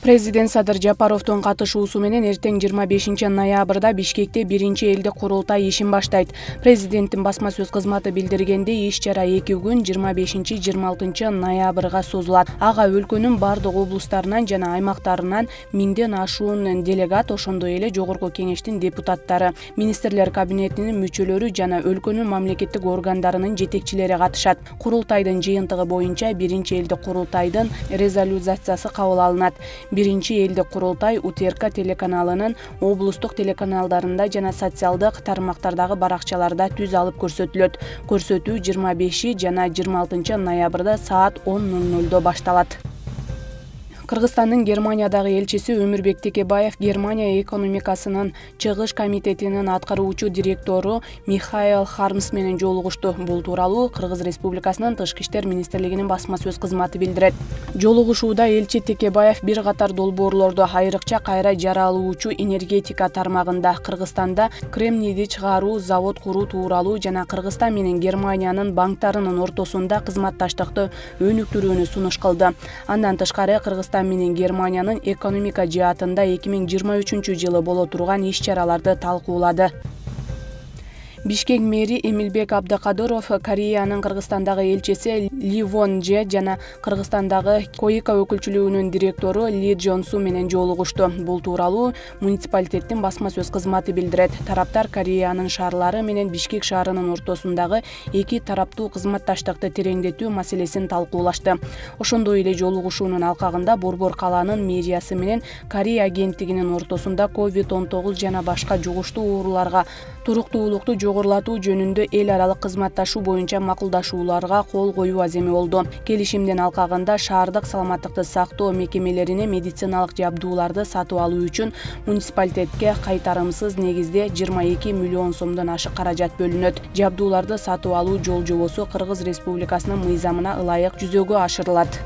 Президент Садыр Жапаровдун катышуусу менен эртең 25 ноябрда Бишкекте биринчи элдик курултай ишин баштайт. Президенттин басма сөз кызматы билдиргендей, иш-чара 2 күн 25-26 ноябрга созулат. Ага өлкөнүн бардык облустарынан жана аймактарынан 1000ден ашуун делегат, ошондой эле жогорку кеңештин депутаттары, министрлер кабинетинин мүчөлөрү жана өлкөнүн мамлекеттик органдарынын жетекчилери катышат. Курултайдын жыйынтыгы боюнча биринчи элдик курултайдын резолюциясы кабыл алынат. Биринчи элдик курултай УТРК телеканалынын облустук телеканалдарында жана социалдык тармактардагы баракчаларда түз алып көрсөтүлөт. Көрсөтүү 25 жана 26 ноябрда саат 10:00 башталат. Кыргызстандын Германиядагы элчиси Өмүрбек Текебаев Германия экономикасынын чыгыш комитетинин аткаруучу директору Михаил Хармс менен жолугушту. Бул тууралуу Кыргыз Республикасынын Тышкы иштер министрлигинин басма сөз кызматы билдирет. Жолугушууда элчи Текебаев бир катар долбоорлорду, айрыкча кайра жаралуучу энергетика тармагында Кыргызстанда кремнийди чыгаруу завод куруу тууралуу жана Кыргызстан менен Германиянын банктарынын ортосунда кызматташтыкты өнүктүрүүнү сунуш кылды. Андан тышкары Кыргызстан менен Германиянын экономика жаатында 2023 жылы боло турган иш-чараларды талкуулады. Бишкек мэри Эмилбек Абдыкадыров Кореянын Кыргызстандагы элчиси Ли Вон Же жана Кыргызстандагы Коика өкүлчүлүгүнүн директору Ли Джонсу менен жолугушту. Бул тууралуу муниципалитеттин басма сөз кызматы билдирет. Тараптар Кореянын шаарлары менен Бишкек шаарынын ортосундагы эки тараптуу кызматташтыкты тереңдетүү маселесин талкуулашты. Ошондой эле жолугушуунун алкагында Борбор калаанын мэриясы менен Корея агенттигинин ортосунда COVID-19 жана башка жугуштуу ооруларга туруктуулукту жогорулатуу жөнүндө эл аралык кызматташуу боюнча макулдашууларга кол коюу аземи болду. Келишимдин алкагында шаардык саламаттыкты сактоо мекемелерине медициналык жабдууларды сатып алуу үчүн муниципалитетке кайтарымсыз негизде 22 миллион сомдон ашык каражат бөлүнөт. Жабдууларды сатып алуу жол жобосу Кыргыз Республикасынын мыйзамына ылайык жүзөгө ашырылат.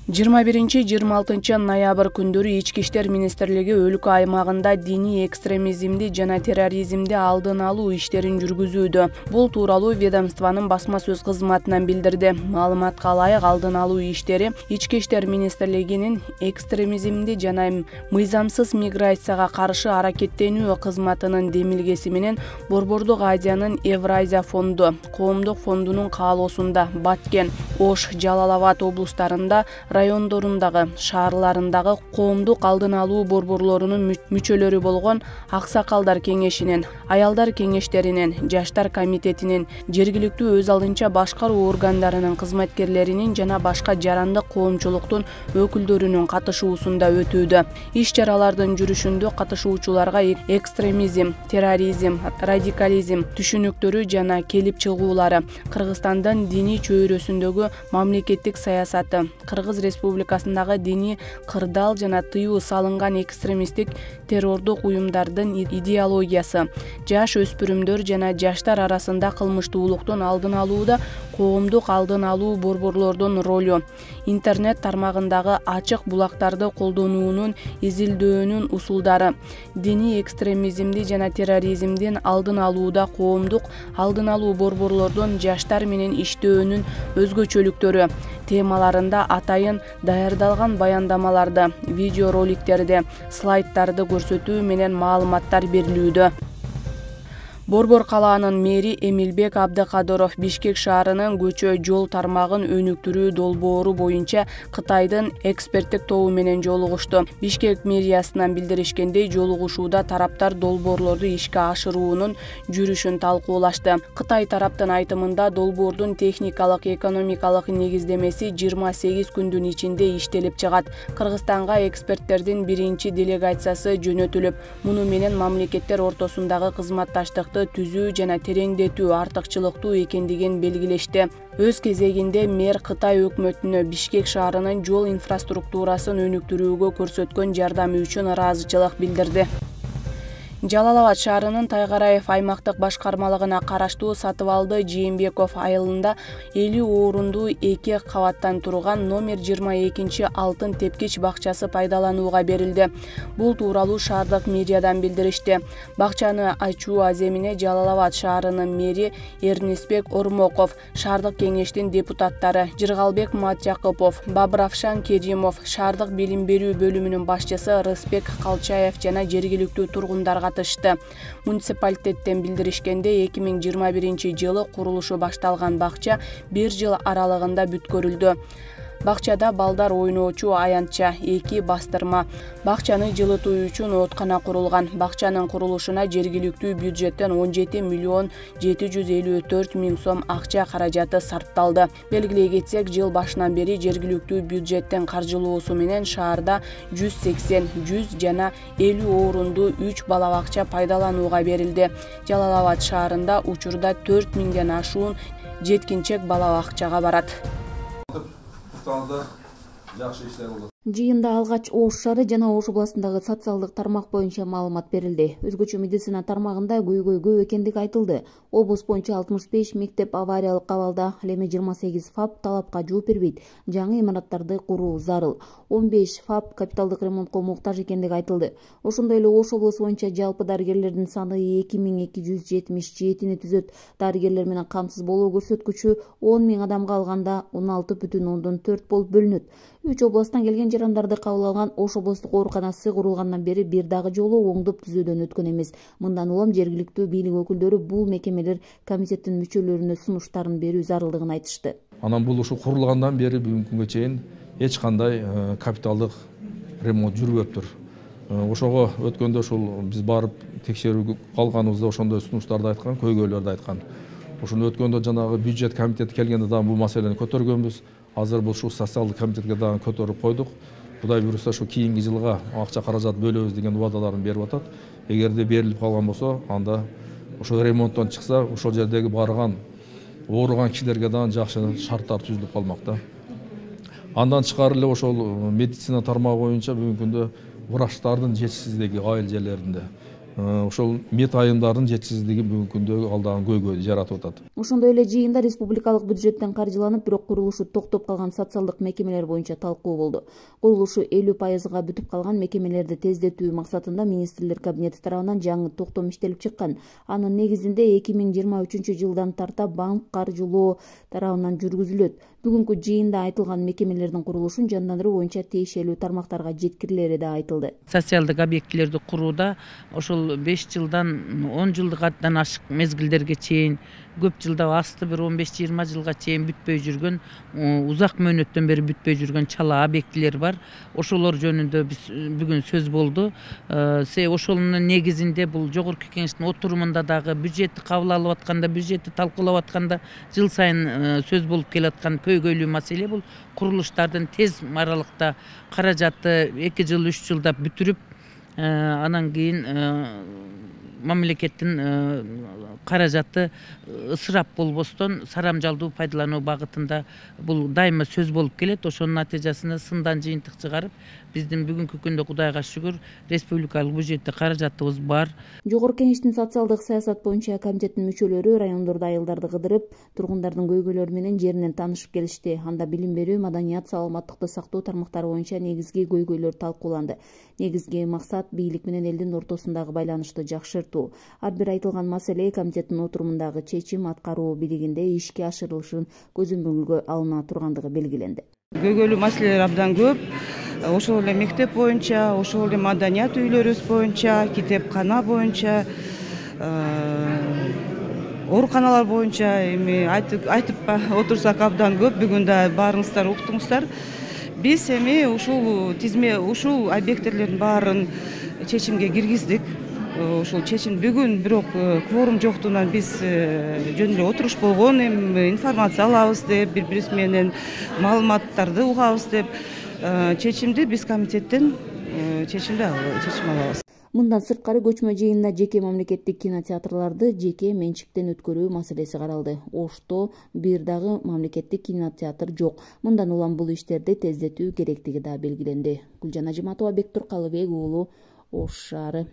21-26 ноябрь күндөрү Ички иштер министрлиги өлкө аймагында диний экстремизмди жана терроризмди алдын алуу иштерин жүргүзүүдө. Бул тууралуу ведомствонун басма сөз кызматынан билдирди. Маалыматка ылайык алдын алуу иштери Ички иштер министрлигинин экстремизмди жана мыйзамсыз миграцияга каршы аракеттенүү кызматынын демилгеси менен Борбордук Азиянын Евразия фонду, Коомдук фондунун каалоосунда Баткен, Ош, Жалал-Абад облустарында райондорундагы, шаарларындагы коомдук алдын алуу борборлорунун мүчөлөрү болгон Аксакалдар кеңешинин, аялдар кеңештеринин, жаштар комитетинин, жергиликтүү өз алдынча башкаруу органдарынын кызматкерлеринин жана башка жарандык коомчулуктун өкүлдөрүнүн катышуусунда өтүүдө. Иш-чаралардын жүрүшүндө катышуучуларга экстремизм, терроризм, радикализм түшүнүктөрү жана келип чыгуулары, Кыргызстандын диний чөйрөсүндөгү мамлекеттик саясаты, Кыргыз Республикасындагы диний кырдаал жана тыюу салынган экстремисттик террордук уюмдардын идеологиясы, жаш өспүрүмдөр жана жаштар арасында кылмыштуулуктун алдын алууда коомдук алдын алуу борборлордун ролу, интернет тармагындагы ачык булактарды колдонуунун изилдөөнүн усулдары, диний экстремизмди жана терроризмдин алдын алууда коомдук алдын алуу борборлордун жаштар менен иштөөнүн өзгөчөлүктөрү темаларында атайын даярдалган баяндамаларды, видеороликтерди, слайдтарды көрсөтүү менен маалыматтар берилүүдө. Борбор калаанын мэри Эмилбек Абдыкадыров Бишкек шаарынын көчө жол тармагын өнүктүрүү долбоору боюнча Кытайдын эксперттик тобу менен жолугушту. Бишкек мэриясынан билдиришкендей, жолугушууда тараптар долбоорлорду ишке ашыруунун жүрүшүн талкуулашты. Кытай тараптын айтымында долбоордун техникалык, экономикалык негиздемеси 28 күндүн ичинде иштелип чыгат. Кыргызстанга эксперттердин биринчи делегациясы жөнөтүлүп, муну менен мамлекеттер ортосундагы кызматташтык түзүү жана тереңдетүү артыкчылыктуу экендигин белгилешти. Өз кезегинде мэр Кытай өкмөтүнө Бишкек шаарынын жол инфраструктурасын өнүктүрүүгө көрсөткөн жардамы үчүн ыраазычылык билдирди. Жалал Абад шаарынын Тайгараев аймактык башкармалыгына караштуу Сатып алды Жээнбеков айылында 50 орунду 2 кабаттан турган номер 22 алтын тепкич бакчасы пайдаланууга берилди. Бул тууралуу шаардык медиадан билдиришти. Бакчаны ачуу аземине Жалал Абад шаарынын мэри Эрнисбек Ормоков, шаардык кеңештин депутаттары Жыргалбек Матжакыпов, Бабыравшан Керимов, шаардык билим берүү бөлүмүнүн башчысы Рыспек Калчаев жана жергиликтүү тургундар катышты. Муниципалитеттен билдиришкенде 2021 жылы курулушу башталган бакча 1 жыл аралыгында бүткөрүлдү. Бакчада балдар ойноочу аянтча, 2 бастырма. Бакчаны жылытуу үчүн откана курулган. Бакчанын курулушуна жергиликтүү бюджеттен 17 миллион 754 миң сом акча каражаты сарпталды. Белгилей кетсек, жыл башынан бери жергиликтүү бюджеттен каржылоосу менен шаарда 180, 100 жана 50 орунду 3 бала бакча пайдаланууга берилди. Жалал Абад шаарында учурда 4 миңден ашуун жеткинчек бала бакчага барат. Жакшы иштер болот. Жыйында алгач Ош шаары жана Ош областындагы социалдык тармак боюнча маалымат берилди. Өзгөчө медицина тармагында көйгөй көп экендиги айтылды. Облус боюнча 65 мектеп авариялык абалда, ал эми 28 ФАП талапка жооп бербейт. Жаңы имараттарды куруу зарыл. 15 ФАП капиталдык ремонтко муктаж экендиги айтылды. Ошондой эле Ош облусу боюнча жалпы дарыгерлердин саны 2277-ни түзөт. Дарыгерлер менен камсыз болуу көрсөткүчү 10 миң адамга алганда 16,4 болуп бөлүнөт. 3 областтан келген жарандарды кабыл алган Ош облустук ооруканасы курулгандан бери бир дагы жолу оңдоп түзөөдөн өткөн эмес. Мындан улам жергиликтүү бийлик өкүлдөрү бул мекемелер комитеттин мүчөлөрүнө сунуштарын берүү зарылдыгын айтышты. Анан бул ушу курулгандан бери бүгүнкү күнгө чейин эч кандай капиталдык ремонт жүрбөптүр. Ошого өткөндө ушул биз барып текшерүүгө калганыбызда ошондой сунуштарды айткан, көйгөйлөрдү айткан. Ошону өткөндө жанагы бюджет комитети келгенде дагы бул маселени көтөргөнбүз. Азыр бул ушу социалдык комитетке дагы көтөрүп койдук. Кудай буюрса ушу кийинки жылга акча каражат бөлөбүз деген убадаларын берип атат. Эгерде берилип калган болсо, анда ошо ремонттон чыкса, ошол жердеги барган ооруган кишилерге дагы жакшы шарттар түзүлүп калмак да. Андан тышкары эле ошол медицина тармагы боюнча бүгүнкү күндө врачтардын жетишсиздиги айыл жерлеринде, ошол мед айымдардын жетишсиздиги бүгүнкү күндө алдаган көйгөйдү жаратып атат. Ошондой эле жыйында республикалык бюджеттен каржыланып, бирок курулушу токтоп калган социалдык мекемелер боюнча талкуу болду. Курулушу 50%га бүтүп калган мекемелерди тездетүү максатында министрлер кабинети тарабынан жаңы токтом иштелип чыккан. Анын негизинде 2023 жылдан тарта банк каржылоо тарабынан жүргүзүлөт. Бүгүнкү жыйында айтылган мекемелердин курулушун жандандыруу боюнча тиешелүү тармактарга жеткирилери да айтылды. Социалдык объектилерди курууда ошол 5 жылдан 10 жылдан ашык мезгилдерге чейин, көп жылда асты бир 15-20 жылга чейин бүтпөй жүргөн, узак мөөнөттөн бери бүтпөй жүргөн чала объектилер бар. Ошолор жөнүндө биз бүгүн сөз болду. Ошонун негизинде бул жогорку кеңештин отурумунда дагы бюджетти кабыл алып атканда, бюджетти талкуулап атканда жыл сайын сөз болуп келаткан көйгөйлүү маселе бул курулуштардын тез аралыкта каражаты 2 жыл 3 жылда бүтүрүп, анан кийин мамлекеттин каражаты ысырап болбостон сарамжалдуу пайдалануу багытында бул дайыма сөз болуп келет. Ошонун натыйжасында сындан жыйынтык чыгарып, биздин бүгүнкү күндө Кудайга шүгүр республикалык бюджетте каражатыбыз бар. Жогорку кеңештин социалдык саясат боюнча комитеттин мүчөлөрү райондордо айылдарды кыдырып, тургундардын көйгөйлөрү менен жеринен таанышып келишти. Анда билим берүү, маданият, саламаттыкты сактоо тармактары боюнча негизги көйгөйлөр талкууланды. Негизги максат бийлик менен элдин ортосундагы байланышты жакшыртуу. Ар бир айтылган маселе комитеттин отурумундагы чечим аткаруу бийлигинде ишке ашырылышын көзөмөлгө алына тургандыгы белгиленди. Көйгөйлүү маселелер абдан көп. Ошол эле мектеп боюнча, ошол эле маданият үйлөрүбүз боюнча, китепкана боюнча, ооруканалар боюнча эми айтып отурсак абдан көп. Бүгүн да баарыңыздар уктуңуздар. Биз эми ушул тизме, ушул объекттердин баарын чечимге киргиздик. Ушул чечим бүгүн бирок кворум жоктугунан биз жөн эле отуруш болгон, эми информация алабыз деп, бири-бирибиз менен маалыматтарды угабыз деп чечимди биз комитеттен чечим алабыз. Мындан сырткары көчмө жыйында жеке мамлекеттик кинотеатрларды жеке менчиктен өткөрүү маселеси каралды. Ошто бир дагы мамлекеттик кинотеатр жок. Мындан улам бул иштерди тездетүү керектиги да белгиленди. Гүлжан Ажиматова, Бектур Калыбек уулу, Ош шаары.